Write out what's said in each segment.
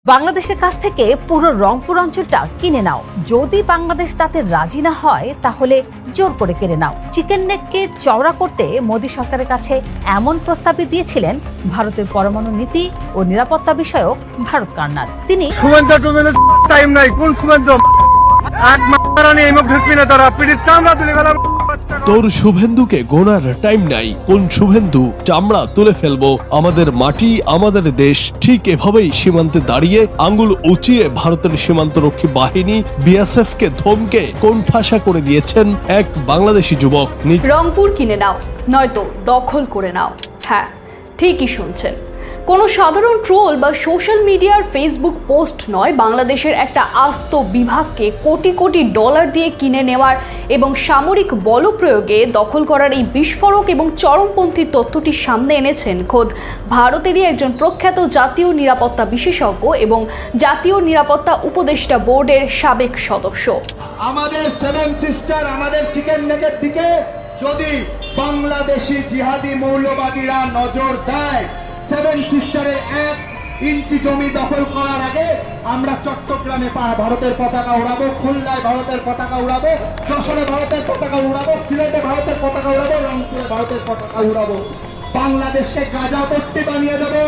বাংলাদেশের কাছ থেকে পুরো রংপুর অঞ্চলটা কিনে নাও। যদি বাংলাদেশ তাতে রাজি না হয় তাহলে জোর করে কেড়ে নাও। চিকেন নেককে চওড়া করতে মোদী সরকারের কাছে এমন প্রস্তাবই দিয়েছিলেন ভারতের পরমাণু নীতি ও নিরাপত্তা বিষয়ক ভারত কর্নার। তিনি টাইম নাই কোন শুভেন্দু এক মারানি এমক ঢুকবি না তারা পিড়ির চামড়া তুলে গেলাম। তোর শুভেন্দুকে গোনার টাইম নাই, কোন শুভেন্দু চামড়া তুলে ফেলবো। আমাদের মাটি আমাদের দেশ, ঠিক এভাবেই সীমান্তে দাঁড়িয়ে আঙ্গুল উঁচিয়ে ভারতের সীমান্তরক্ষী বাহিনী বিএসএফ কে ধমকে কোণঠাসা করে দিয়েছেন এক বাংলাদেশি যুবক। রংপুর কিনে নাও, নয়তো দখল করে নাও। হ্যাঁ, ঠিকই শুনছেন। কোনো সাধারণ ট্রোল বা সোশ্যাল মিডিয়ার ফেসবুক পোস্ট নয়, বাংলাদেশের একটা আস্ত বিভাগকে কোটি কোটি ডলার দিয়ে কিনে নেওয়ার এবং সামরিক বলপ্রয়োগে দখল করার এই বিস্ফোরক এবং চরমপন্থী তথ্যটি সামনে এনেছেন খোদ ভারতেরই একজন প্রখ্যাত জাতীয় নিরাপত্তা বিশেষজ্ঞ এবং জাতীয় নিরাপত্তা উপদেষ্টা বোর্ডের সাবেক সদস্য। আমাদের সেভেন সিস্টার, আমাদের চিকেন নেকের দিকে যদি বাংলাদেশি জিহাদি মৌলবাদীরা নজর দেয়, সেভেন সিস্টারের 1 ইঞ্চি জমি দখল করার আগে আমরা চট্টগ্রামে ভারতের পতাকা উড়াবো, খুলনায় ভারতের পতাকা উড়াবো, যশোরে ভারতের পতাকা উড়াবো, সিলেটে ভারতের পতাকা উড়াবো, রংপুরে ভারতের পতাকা উড়াবো। বাংলাদেশকে গাজাপট্টি বানিয়ে দেবো।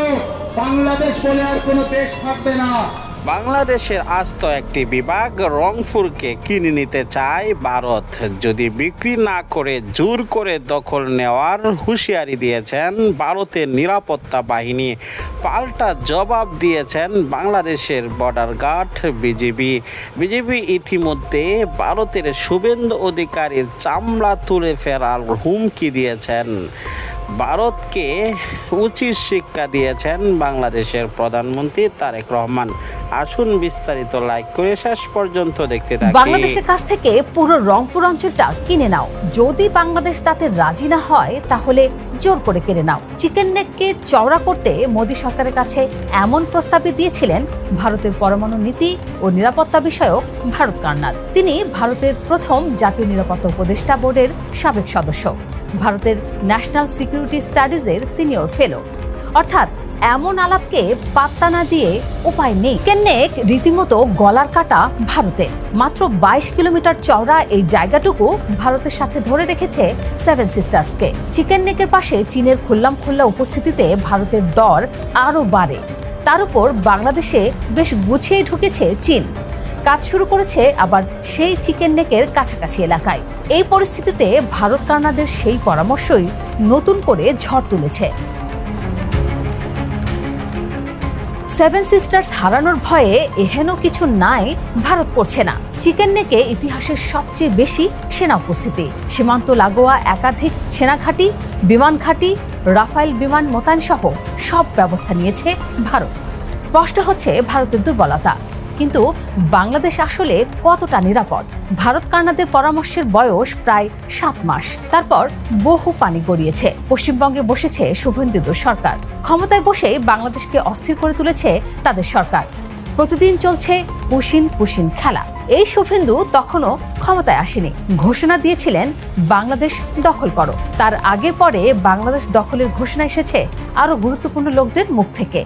বাংলাদেশ বলে আর কোনো দেশ থাকবে না। বাংলাদেশের আস্ত একটি বিভাগ রংপুরকে কিনে নিতে চায় ভারত। যদি বিক্রি না করে জোর করে দখল নেওয়ার হুঁশিয়ারি দিয়েছেন ভারতের নিরাপত্তা বাহিনী। পাল্টা জবাব দিয়েছেন বাংলাদেশের বর্ডার গার্ড বিজিবি ইতিমধ্যে ভারতের শুভেন্দু অধিকারীর চামড়া তুলে ফেরার হুমকি দিয়েছেন। ভারতকে উচিত শিক্ষা দিয়েছেন বাংলাদেশের প্রধানমন্ত্রী তারেক রহমান। আসুন বিস্তারিত লাইক করে শেষ পর্যন্ত দেখতে থাকি। বাংলাদেশের কাছ থেকে পুরো রংপুর অঞ্চলটা কিনে নাও। যদি বাংলাদেশ তাতে রাজি না হয় তাহলে জোর করে কেড়ে নাও। চিকেন নেককে চওড়া করতে মোদী সরকারের কাছে এমন প্রস্তাবই দিয়েছিলেন ভারতের পরমাণু নীতি ও নিরাপত্তা বিষয়ক ভারত কর্নার। তিনি ভারতের প্রথম জাতীয় নিরাপত্তা উপদেষ্টা বোর্ডের সাবেক সদস্য, ভারতের ন্যাশনাল সিকিউরিটি স্টাডিজের সিনিয়র ফেলো। অর্থাৎ এমন আলাপকে পাত্তা না দিয়ে উপায় নেই। চিকেন নেক রীতিমতো গলার কাটা ভারতে। মাত্র 22 কিলোমিটার চওড়া এই জায়গাটুকু ভারতের সাথে ধরে রেখেছে সেভেন সিস্টার্সকে। চিকেন নেকের পাশে চীনের খোল্লা উপস্থিতিতে ভারতের ডর আরো বাড়ে। তার উপর বাংলাদেশে বেশ গুছিয়ে ঢুকেছে চীন। কাজ শুরু করেছে আবার সেই চিকেন নেকের কাছাকাছি এলাকায়। এই পরিস্থিতিতে ভারত কর্নারদের সেই পরামর্শই নতুন করে ঝড় তুলেছে। সেভেন সিস্টার্স হারানোর ভয়ে এহেন কিছু নাই ভারত করছে না। চিকেন নেকে ইতিহাসের সবচেয়ে বেশি সেনা উপস্থিতি, সীমান্ত লাগোয়া একাধিক সেনাঘাঁটি, বিমান ঘাঁটি, রাফাইল বিমান মোতায়েন সহ সব ব্যবস্থা নিয়েছে ভারত। স্পষ্ট হচ্ছে ভারতের দুর্বলতা। কিন্তু বাংলাদেশ আসলে কতটা নিরাপদ? ভারত কর্নারদের পরামর্শের বয়স প্রায় 7 মাস। তারপর বহু পানি গড়িয়েছে। পশ্চিমবঙ্গে বসেছে শুভেন্দু সরকার। ক্ষমতায় বসে বাংলাদেশকে অস্থির করে তুলেছে তাদের সরকার। প্রতিদিন চলছে পুশিন খেলা। এই শুভেন্দু তখনও ক্ষমতায় আসেনি। ঘোষণা দিয়েছিলেন বাংলাদেশ দখল করো। তার আগে পরে বাংলাদেশ দখলের ঘোষণা এসেছে আরো গুরুত্বপূর্ণ লোকদের মুখ থেকে।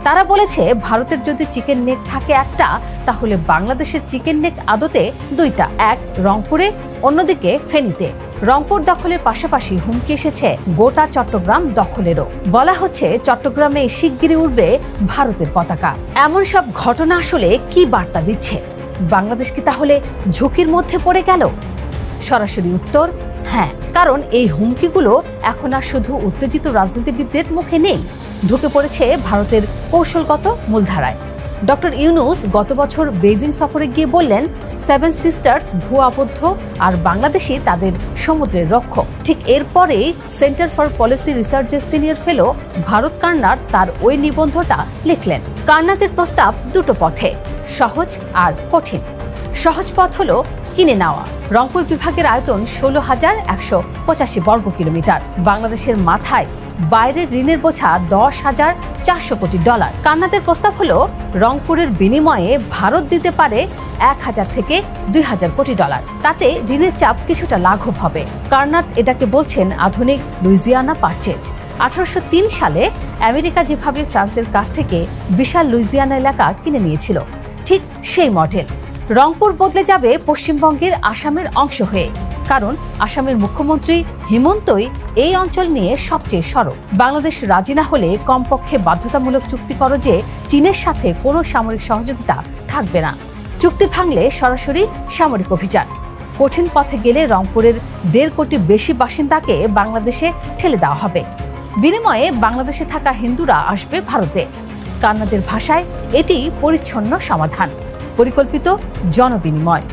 তারা বলেছে ভারতের যদি চিকেন নেক থাকে একটা, তাহলে বাংলাদেশের চিকেন নেক আদতে 2টা, এক রংপুরে, অন্যদিকে ফেনীতে। রংপুর দখলের পাশাপাশি হুমকি এসেছে গোটা চট্টগ্রাম দখলেরও। বলা হচ্ছে চট্টগ্রামে শিগগিরই উঠবে ভারতের পতাকা। এমন সব ঘটনা আসলে কি বার্তা দিচ্ছে? বাংলাদেশ কি তাহলে ঝুঁকির মধ্যে পড়ে গেল? সরাসরি উত্তর হ্যাঁ, কারণ এই হুমকিগুলো এখন আর শুধু উত্তেজিত রাজনীতিবিদদের মুখে নেই, ঢুকে পড়েছে ভারতের কৌশলগত মূলধারায়। ডক্টর ইউনূস গত বছর বেজিং সফরে গিয়ে বললেন সেভেন সিস্টার্স ভূ আবদ্ধ আর বাংলাদেশই তাদের সমুদ্রের রক্ষক। ঠিক এরপরেই সেন্টার ফর পলিসি রিসার্চের সিনিয়র ফেলো ভারত কর্নার তার ওই নিবন্ধটা লিখলেন। কর্নারদের প্রস্তাব দুটো পথে, সহজ আর কঠিন। সহজ পথ হলো কিনে নেওয়া। রংপুর বিভাগের আয়তন 16,185 বর্গ কিলোমিটার। বাংলাদেশের মাথায় বাইরের ঋণের বোঝা $10,400 কোটি। কর্নারদের প্রস্তাব হলো রংপুরের বিনিময়ে ভারত দিতে পারে 1,000 থেকে 2,000 কোটি ডলার। তাতে ঋণের চাপ কিছুটা লাঘব হবে। কর্নার এটাকে বলছেন আধুনিক লুইজিয়ানা পারচেজ। 1803 সালে আমেরিকা যেভাবে ফ্রান্সের কাছ থেকে বিশাল লুইজিয়ানা এলাকা কিনে নিয়েছিল, ঠিক সেই মডেল। রংপুর বদলে যাবে পশ্চিমবঙ্গের আসামের অংশ হয়ে, কারণ আসামের মুখ্যমন্ত্রী হিমন্তই এই অঞ্চল নিয়ে সবচেয়ে সরব। বাংলাদেশ রাজি না হলে কমপক্ষে বাধ্যতামূলক চুক্তি করো যে চীনের সাথে কোনো সামরিক সহযোগিতা থাকবে না। চুক্তি ভাঙলে সরাসরি সামরিক অভিযান। কঠিন পথে গেলে রংপুরের 1.5 কোটি বেশি বাসিন্দাকে বাংলাদেশে ঠেলে দেওয়া হবে। বিনিময়ে বাংলাদেশে থাকা হিন্দুরা আসবে ভারতে। কান্নাদের ভাষায় এটি পরিচ্ছন্ন সমাধান, পরিকল্পিত জনবিনিময়।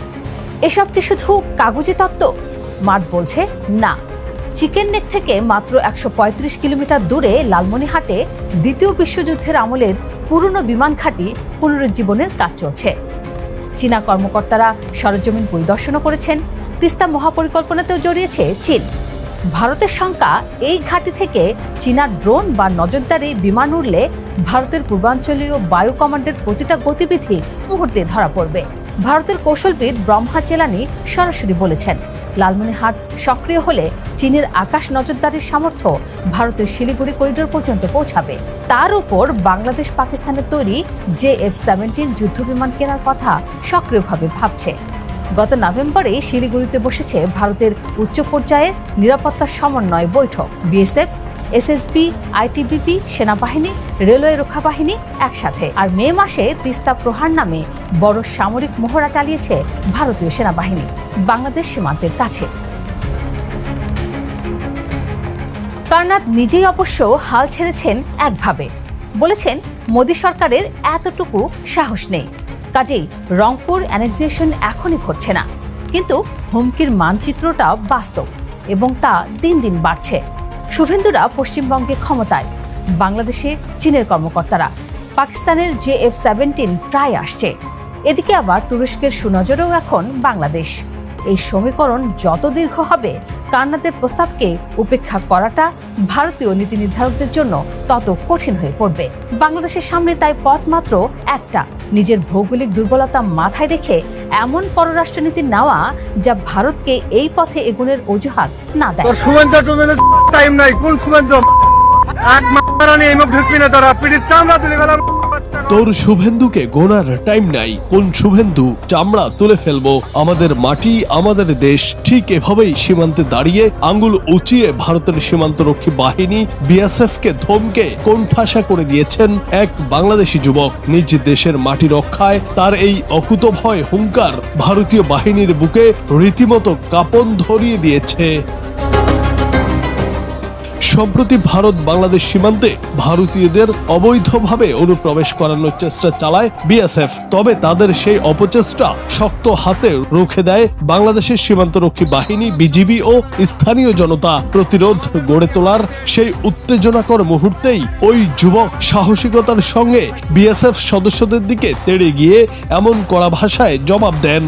এসব কি শুধু কাগজে তত্ত্ব? মাঠ বলছে না। চিকেন নেক থেকে মাত্র 135 কিলোমিটার দূরে লালমনিরহাটে দ্বিতীয় বিশ্বযুদ্ধের আমলের পুরনো বিমান ঘাঁটি পুনরুজ্জীবনের কাজ চলছে। চীনা কর্মকর্তারা সরেজমিন পরিদর্শনও করেছেন। তিস্তা মহাপরিকল্পনাতেও জড়িয়েছে চীন। ভারতের শঙ্কা, এই ঘাঁটি থেকে চীনা ড্রোন বা নজরদারি বিমান উড়লে ভারতের পূর্বাঞ্চলীয় বায়ু কমান্ডের প্রতিটা গতিবিধি মুহূর্তে ধরা পড়বে। ভারতের কৌশলবিদ ব্রহ্মা চেলানি সরাসরি বলেছেন, লালমনিরহাট সক্রিয় হলে চীনের আকাশ নজরদারির সামর্থ্য ভারতের শিলিগুড়ি করিডোর পর্যন্ত পৌঁছাবে। তার উপর বাংলাদেশ পাকিস্তানের তৈরি F-17 যুদ্ধবিমান কেনার কথা সক্রিয়ভাবে ভাবছে। গত নভেম্বরে শিলিগুড়িতে বসেছে ভারতের উচ্চ পর্যায়ের নিরাপত্তা সমন্বয় বৈঠক। বিএসএফ, এসএসবি, আইটিবিপি, সেনাবাহিনী, রেলওয়ে রক্ষা বাহিনী একসাথে। আর মে মাসে তিস্তা প্রহার নামে বড় সামরিক মহড়া চালিয়েছে ভারতীয় সেনাবাহিনী বাংলাদেশ সীমান্তের কাছে। কারনাথ নিজেই অবশ্য হাল ছেড়েছেন একভাবে। বলেছেন, মোদী সরকারের এতটুকু সাহস নেই, কাজেই রংপুর অ্যানেক্সেশন এখনই ঘটছে না। কিন্তু হুমকির মানচিত্রটা বাস্তব এবং তা দিন দিন বাড়ছে। শুভেন্দুরা পশ্চিমবঙ্গে ক্ষমতায়, বাংলাদেশে চীনের কর্মকর্তারা, পাকিস্তানের F-17 প্রায় আসছে। এদিকে আবার তুরস্কের সুনজরেও এখন বাংলাদেশ। এই সমীকরণ যত দীর্ঘ হবে, কারনাথের প্রস্তাবকে উপেক্ষা করাটা ভারতীয় নীতি নির্ধারকদের জন্য তত কঠিন হয়ে পড়বে। বাংলাদেশের সামনে তাই পথ মাত্র একটা, নিজের ভৌগোলিক দুর্বলতা মাথায় রেখে এমন পররাষ্ট্রনীতি নেওয়া যা ভারতকে এই পথে এগোনোর অজুহাত না দেয়। শুভেন্দু টুমেনের টাইম নাই। কোন শুভেন্দু? এক মারানি এমক ঢুকবি না তোরা, পিঠের চামড়া তুলে গেলাম। তোর শুভেন্দুকে গোনার টাইম নাই। কোন শুভেন্দু? চামড়া তুলে ফেলবো। আমাদের মাটি, আমাদের দেশ। ঠিক এভাবেই সীমান্তে দাঁড়িয়ে আঙ্গুল উঁচিয়ে ভারতের সীমান্তরক্ষী বাহিনী বিএসএফ কে ধমকে কোণঠাসা করে দিয়েছেন এক বাংলাদেশি যুবক। নিজ দেশের মাটি রক্ষায় তার এই অকুতভয় হুঙ্কার ভারতীয় বাহিনীর বুকে রীতিমতো কাঁপন ধরিয়ে দিয়েছে। সম্প্রতি ভারত বাংলাদেশ সীমান্তে ভারতীয়দের অবৈধভাবে অনুপ্রবেশ করানোর চেষ্টা চালায় বিএসএফ। তবে তাদের সেই অপচেষ্টা শক্ত হাতে রুখে দেয় বাংলাদেশের সীমান্তরক্ষী বাহিনী, বিজিবি ও স্থানীয় জনতা। প্রতিরোধ গড়ে তোলার সেই উত্তেজনাকর মুহূর্তেই ওই যুবক সাহসিকতার সঙ্গে বিএসএফ সদস্যদের দিকে তেড়ে গিয়ে এমন কড়া ভাষায় জবাব দেন।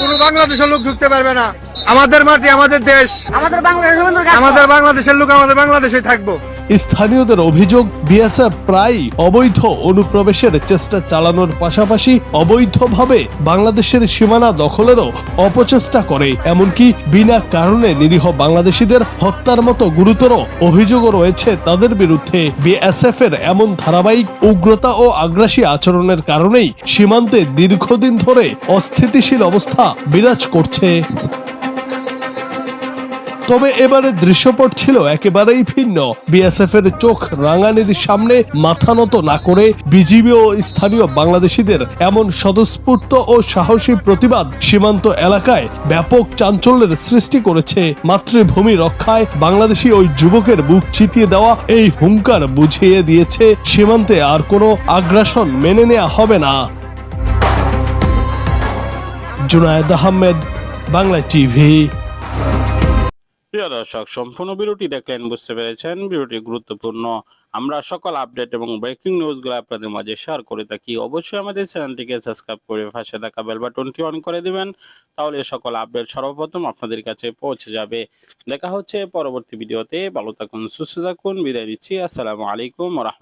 কোনো বাংলাদেশের লোক ঢুকতে পারবে না। আমাদের মাটি, আমাদের দেশ, আমাদের বাংলাদেশের লোক আমাদের বাংলাদেশে থাকবো। স্থানীয়দের অভিযোগ, বিএসএফ প্রায় অবৈধ অনুপ্রবেশের চেষ্টা চালানোর পাশাপাশি অবৈধভাবে বাংলাদেশের সীমানা দখলেরও অপচেষ্টা করে। এমনকি বিনা কারণে নিরীহ বাংলাদেশিদের হত্যার মতো গুরুতর অভিযোগও রয়েছে তাদের বিরুদ্ধে। বিএসএফ এর এমন ধারাবাহিক উগ্রতা ও আগ্রাসী আচরণের কারণেই সীমান্তে দীর্ঘদিন ধরে অস্থিতিশীল অবস্থা বিরাজ করছে। তবে এবারে দৃশ্যপট ছিল একেবারেই ভিন্ন। বিএসএফ এর চোখ রাঙানির সামনে মাথা নত না করে বিজিবি ও স্থানীয় বাংলাদেশিদের এমন স্বতঃস্ফূর্ত ও সাহসী প্রতিবাদ সীমান্ত এলাকায় ব্যাপক চাঞ্চল্যের সৃষ্টি করেছে। মাতৃভূমি রক্ষায় বাংলাদেশি ওই যুবকের বুক চিতিয়ে দেওয়া এই হুঙ্কার বুঝিয়ে দিয়েছে সীমান্তে আর কোনো আগ্রাসন মেনে নেওয়া হবে না। জুনায়েদ আহমেদ, বাংলা টিভি। প্রিয় দর্শক, সম্পূর্ণ ভিডিওটি দেখলেন, বুঝতে পেরেছেন ভিডিওটি গুরুত্বপূর্ণ। আমরা সকল আপডেট এবং ব্রেকিং নিউজগুলো আপনাদের মাঝে শেয়ার করে থাকি। অবশ্যই আমাদের চ্যানেলটিকে সাবস্ক্রাইব করে পাশে থাকা বেল বাটনটি অন করে দিবেন, তাহলে সকল আপডেট সর্বপ্রথম আপনাদের কাছে পৌঁছে যাবে। দেখা হচ্ছে পরবর্তী ভিডিওতে। ভালো থাকুন, সুস্থ থাকুন, বিদায় দিচ্ছি। আসসালামু আলাইকুম ওয়া রাহমাতুল্লাহ।